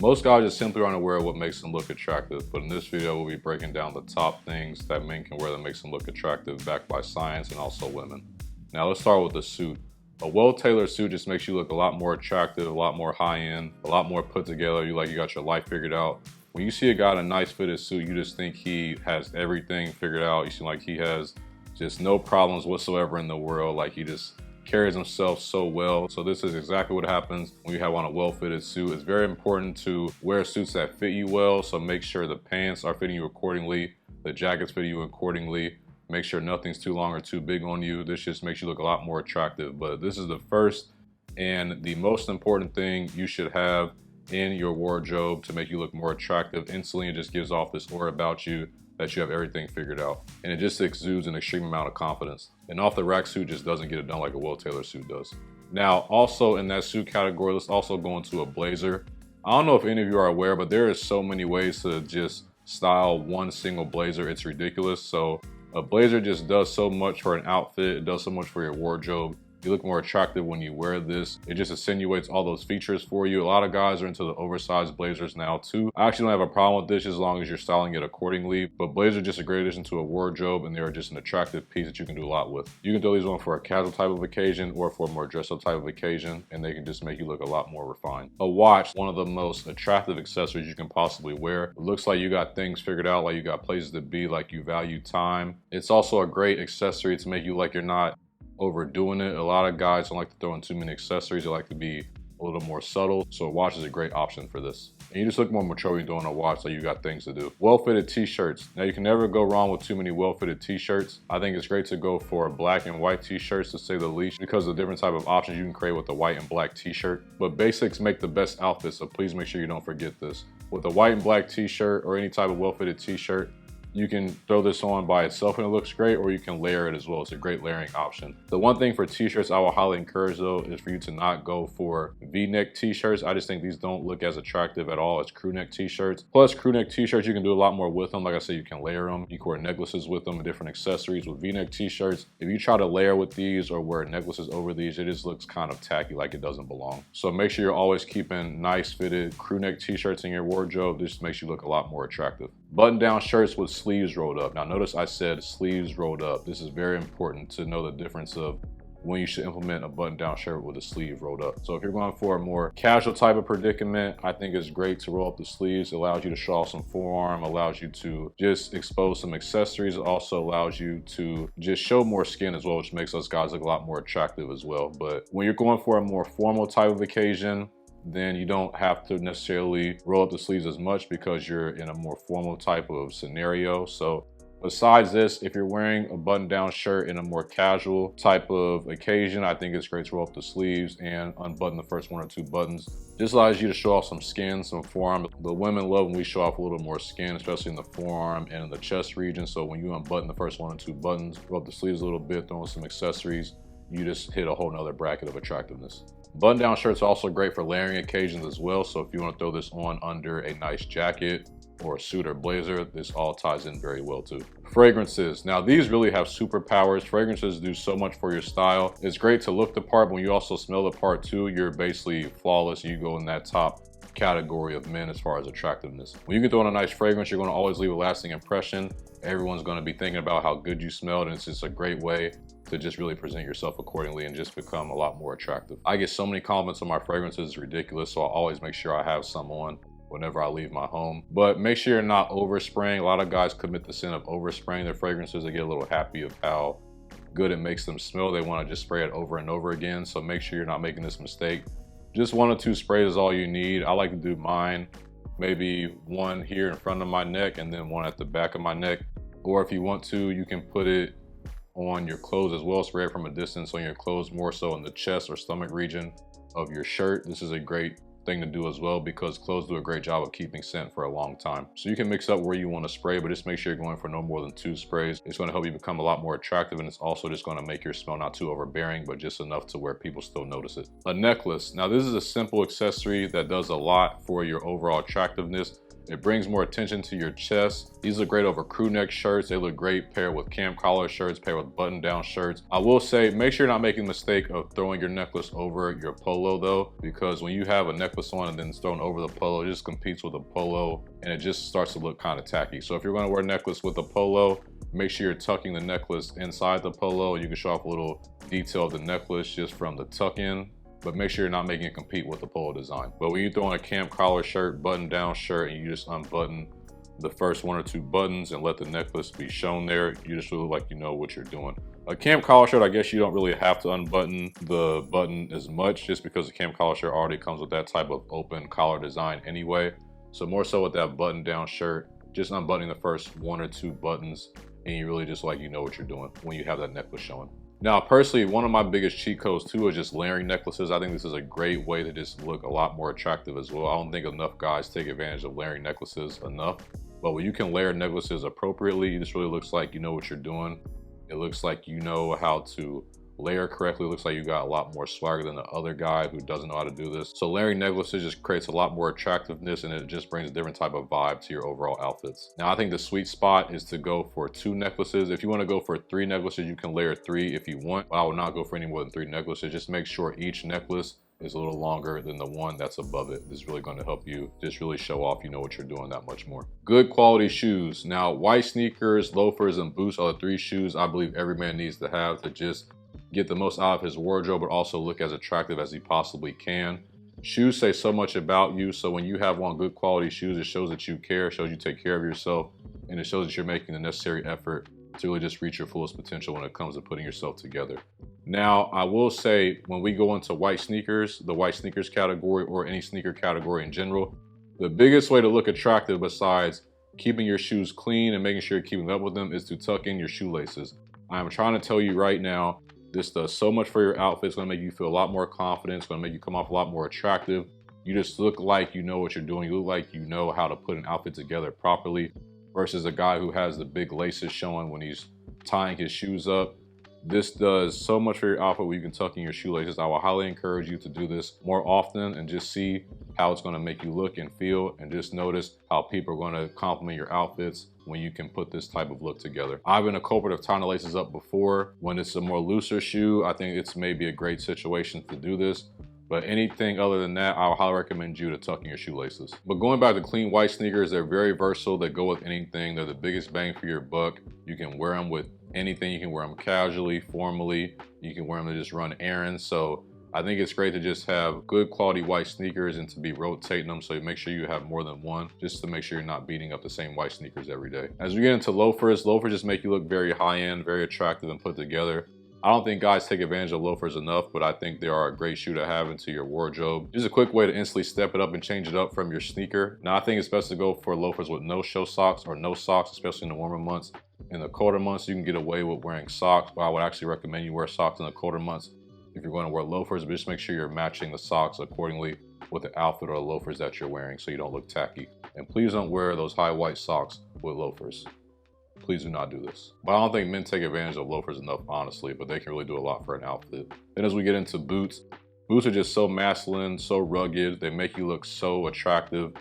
Most guys just simply aren't aware of what makes them look attractive, but in this video we'll be breaking down the top things that men can wear that makes them look attractive, backed by science and also women. Now let's start with the suit. A well-tailored suit just makes you look a lot more attractive, a lot more high-end, a lot more put together. You got your life figured out. When you see a guy in a nice fitted suit, you just think he has everything figured out. You seem like he has just no problems whatsoever in the world. Like he just carries himself so well. So this is exactly what happens when you have on a well-fitted suit. It's very important to wear suits that fit you well. So make sure the pants are fitting you accordingly, the jackets fit you accordingly. Make sure nothing's too long or too big on you. This just makes you look a lot more attractive. But this is the first and the most important thing you should have in your wardrobe to make you look more attractive. Instantly, it just gives off this aura about you that you have everything figured out. And it just exudes an extreme amount of confidence. An off-the-rack suit just doesn't get it done like a well-tailored suit does. Now, also in that suit category, let's also go into a blazer. I don't know if any of you are aware, but there is so many ways to just style one single blazer. It's ridiculous. So a blazer just does so much for an outfit. It does so much for your wardrobe. You look more attractive when you wear this. It just insinuates all those features for you. A lot of guys are into the oversized blazers now too. I actually don't have a problem with this as long as you're styling it accordingly. But blazers are just a great addition to a wardrobe, and they're just an attractive piece that you can do a lot with. You can throw these on for a casual type of occasion or for a more dress up type of occasion, and they can just make you look a lot more refined. A watch, one of the most attractive accessories you can possibly wear. It looks like you got things figured out, like you got places to be, like you value time. It's also a great accessory to make you like you're not overdoing it. A lot of guys don't like to throw in too many accessories. They like to be a little more subtle. So a watch is a great option for this. And you just look more mature when you're doing a watch, so you got things to do. Well-fitted t-shirts. Now you can never go wrong with too many well-fitted t-shirts. I think it's great to go for black and white t-shirts to say the least, because of the different type of options you can create with the white and black t-shirt. But basics make the best outfits, so please make sure you don't forget this. With a white and black t-shirt or any type of well-fitted t-shirt, you can throw this on by itself and it looks great, or you can layer it as well. It's a great layering option. The one thing for t-shirts I will highly encourage though is for you to not go for V-neck t-shirts. I just think these don't look as attractive at all as crewneck t-shirts. Plus crewneck t-shirts, you can do a lot more with them. Like I said, you can layer them. You can wear necklaces with them and different accessories. With V-neck t-shirts, if you try to layer with these or wear necklaces over these, it just looks kind of tacky, like it doesn't belong. So make sure you're always keeping nice fitted crewneck t-shirts in your wardrobe. This makes you look a lot more attractive. Button-down shirts with sleeves rolled up. Now notice I said sleeves rolled up. This is very important to know the difference of when you should implement a button-down shirt with a sleeve rolled up. So if you're going for a more casual type of predicament, I think it's great to roll up the sleeves. It allows you to show off some forearm, allows you to just expose some accessories. It also allows you to just show more skin as well, which makes us guys look a lot more attractive as well. But when you're going for a more formal type of occasion, then you don't have to necessarily roll up the sleeves as much because you're in a more formal type of scenario. So besides this, if you're wearing a button-down shirt in a more casual type of occasion, I think it's great to roll up the sleeves and unbutton the first one or two buttons. This allows you to show off some skin, some forearm. The women love when we show off a little more skin, especially in the forearm and in the chest region. So when you unbutton the first one or two buttons, roll up the sleeves a little bit, throw in some accessories, you just hit a whole nother bracket of attractiveness. Button-down shirts are also great for layering occasions as well. So if you want to throw this on under a nice jacket or a suit or blazer, this all ties in very well too. Fragrances. Now these really have superpowers. Fragrances do so much for your style. It's great to look the part, but when you also smell the part too, you're basically flawless. You go in that top category of men as far as attractiveness. When you can throw on a nice fragrance, you're going to always leave a lasting impression. Everyone's going to be thinking about how good you smelled, and it's just a great way to just really present yourself accordingly and just become a lot more attractive. I get so many compliments on my fragrances, it's ridiculous, so I always make sure I have some on whenever I leave my home. But make sure you're not overspraying. A lot of guys commit the sin of overspraying their fragrances. They get a little happy of how good it makes them smell. They want to just spray it over and over again, so make sure you're not making this mistake. Just 1 or 2 sprays is all you need. I like to do mine, maybe one here in front of my neck and then one at the back of my neck. Or if you want to, you can put it on your clothes as well. Spray it from a distance on your clothes, more so in the chest or stomach region of your shirt. This is a great thing to do as well because clothes do a great job of keeping scent for a long time. So you can mix up where you want to spray, but just make sure you're going for no more than 2 sprays. It's going to help you become a lot more attractive, and it's also just going to make your smell not too overbearing, but just enough to where people still notice it. A necklace. Now this is a simple accessory that does a lot for your overall attractiveness. It brings more attention to your chest. These look great over crew neck shirts. They look great paired with cam collar shirts, paired with button down shirts. I will say, make sure you're not making the mistake of throwing your necklace over your polo though, because when you have a necklace on and then it's thrown over the polo, it just competes with the polo and it just starts to look kind of tacky. So if you're going to wear a necklace with a polo, make sure you're tucking the necklace inside the polo. You can show off a little detail of the necklace just from the tuck in, but make sure you're not making it compete with the polo design. But when you throw on a cam collar shirt, button down shirt, and you just unbutton the first 1 or 2 buttons and let the necklace be shown there, you just really like you know what you're doing. A cam collar shirt, I guess you don't really have to unbutton the button as much, just because the cam collar shirt already comes with that type of open collar design anyway. So more so with that button down shirt, just unbuttoning the first 1 or 2 buttons, and you really just like you know what you're doing when you have that necklace showing. Now, personally, one of my biggest cheat codes too is just layering necklaces. I think this is a great way to just look a lot more attractive as well. I don't think enough guys take advantage of layering necklaces enough, but when you can layer necklaces appropriately, it just really looks like you know what you're doing. It looks like you know how to layer correctly. It looks like you got a lot more swagger than the other guy who doesn't know how to do this. So layering necklaces just creates a lot more attractiveness, and it just brings a different type of vibe to your overall outfits. Now, I think the sweet spot is to go for 2 necklaces. If you want to go for 3 necklaces, you can layer 3 if you want, but I would not go for any more than 3 necklaces. Just make sure each necklace is a little longer than the one that's above it. This is really going to help you just really show off you know what you're doing that much more. Good quality shoes. Now, white sneakers, loafers, and boots are the 3 shoes I believe every man needs to have to just get the most out of his wardrobe, but also look as attractive as he possibly can. Shoes say so much about you, so when you have on good quality shoes, it shows that you care, it shows you take care of yourself, and it shows that you're making the necessary effort to really just reach your fullest potential when it comes to putting yourself together. Now, I will say, when we go into white sneakers, the white sneakers category, or any sneaker category in general, the biggest way to look attractive besides keeping your shoes clean and making sure you're keeping up with them is to tuck in your shoelaces. I'm trying to tell you right now, this does so much for your outfit. It's gonna make you feel a lot more confident. It's gonna make you come off a lot more attractive. You just look like you know what you're doing. You look like you know how to put an outfit together properly, versus a guy who has the big laces showing when he's tying his shoes up. This does so much for your outfit where you can tuck in your shoelaces. I will highly encourage you to do this more often and just see how it's gonna make you look and feel, and just notice how people are gonna compliment your outfits when you can put this type of look together. I've been a culprit of tying the laces up before. When it's a more looser shoe, I think it's maybe a great situation to do this. But anything other than that, I would highly recommend you to tuck in your shoelaces. But going back to clean white sneakers, they're very versatile. They go with anything. They're the biggest bang for your buck. You can wear them with anything. You can wear them casually, formally. You can wear them to just run errands. So I think it's great to just have good quality white sneakers and to be rotating them, so you make sure you have more than one, just to make sure you're not beating up the same white sneakers every day. As we get into loafers, loafers just make you look very high-end, very attractive and put together. I don't think guys take advantage of loafers enough, but I think they are a great shoe to have into your wardrobe. Just a quick way to instantly step it up and change it up from your sneaker. Now, I think it's best to go for loafers with no show socks or no socks, especially in the warmer months. In the colder months, you can get away with wearing socks, but I would actually recommend you wear socks in the colder months if you're going to wear loafers, but just make sure you're matching the socks accordingly with the outfit or the loafers that you're wearing so you don't look tacky. And please don't wear those high white socks with loafers. Please do not do this. But I don't think men take advantage of loafers enough, honestly, but they can really do a lot for an outfit. Then as we get into boots, boots are just so masculine, so rugged. They make you look so attractive.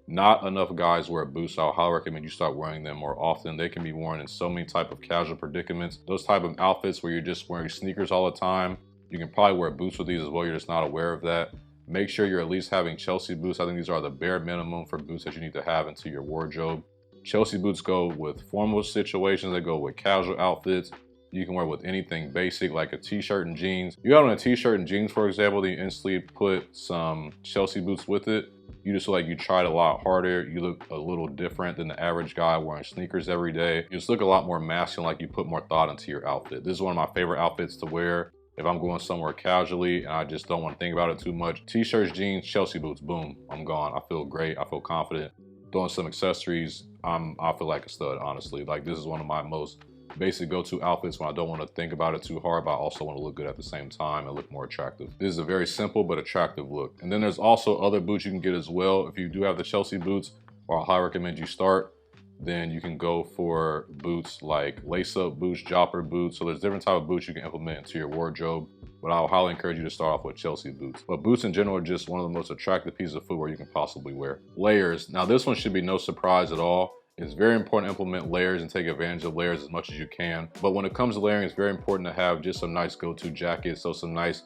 Not enough guys wear boots, so I highly recommend you start wearing them more often. They can be worn in so many type of casual predicaments. Those type of outfits where you're just wearing sneakers all the time, you can probably wear boots with these as well. You're just not aware of that. Make sure you're at least having Chelsea boots. I think these are the bare minimum for boots that you need to have into your wardrobe. Chelsea boots go with formal situations. They go with casual outfits. You can wear with anything basic like a t-shirt and jeans. You got on a t-shirt and jeans, for example, then you instantly put some Chelsea boots with it. You just look like you tried a lot harder. You look a little different than the average guy wearing sneakers every day. You just look a lot more masculine, like you put more thought into your outfit. This is one of my favorite outfits to wear if I'm going somewhere casually and I just don't want to think about it too much. T-shirts, jeans, Chelsea boots, boom, I'm gone. I feel great, I feel confident. Throwing some accessories, I feel like a stud, honestly. Like, this is one of my most basic go-to outfits when I don't want to think about it too hard, but I also want to look good at the same time and look more attractive. This is a very simple but attractive look. And then there's also other boots you can get as well. If you do have the Chelsea boots, or I highly recommend you start, then you can go for boots like lace-up boots, jopper boots. So there's different type of boots you can implement into your wardrobe. but I'll highly encourage you to start off with Chelsea boots. But boots in general are just one of the most attractive pieces of footwear you can possibly wear. Layers. Now this one should be no surprise at all. It's very important to implement layers and take advantage of layers as much as you can. But when it comes to layering, it's very important to have just some nice go-to jackets. So some nice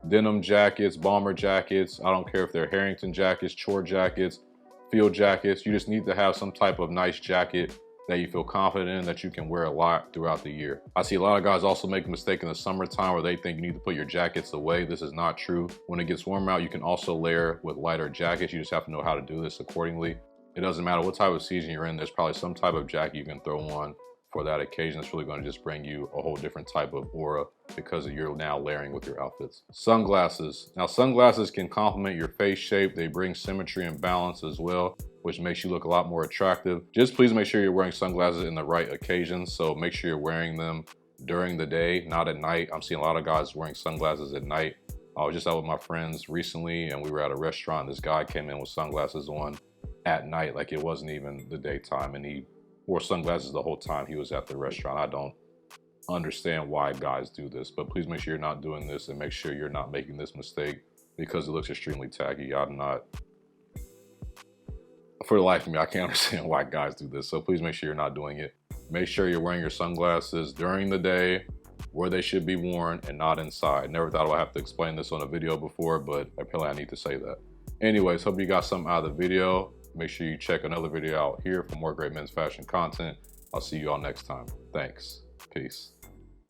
denim jackets, bomber jackets. I don't care if they're Harrington jackets, chore jackets, field jackets. You just need to have some type of nice jacket that you feel confident in, that you can wear a lot throughout the year. I see a lot of guys also make a mistake in the summertime where they think you need to put your jackets away. This is not true. When it gets warm out, you can also layer with lighter jackets. You just have to know how to do this accordingly. It doesn't matter what type of season you're in, there's probably some type of jacket you can throw on for that occasion. It's really going to just bring you a whole different type of aura because you're now layering with your outfits. Sunglasses. Now sunglasses can complement your face shape. They bring symmetry and balance as well, which makes you look a lot more attractive. Just please make sure you're wearing sunglasses in the right occasions. So make sure you're wearing them during the day, not at night. I'm seeing a lot of guys wearing sunglasses at night. I was just out with my friends recently and we were at a restaurant. This guy came in with sunglasses on at night, like it wasn't even the daytime, and he wore sunglasses the whole time he was at the restaurant. I don't understand why guys do this, but please make sure you're not doing this and make sure you're not making this mistake because it looks extremely tacky. I'm not, for the life of me, I can't understand why guys do this. So please make sure you're not doing it. Make sure you're wearing your sunglasses during the day where they should be worn and not inside. Never thought I would have to explain this on a video before, but apparently I need to say that. Anyways, hope you got something out of the video. Make sure you check another video out here for more great men's fashion content. I'll see you all next time. Thanks. Peace.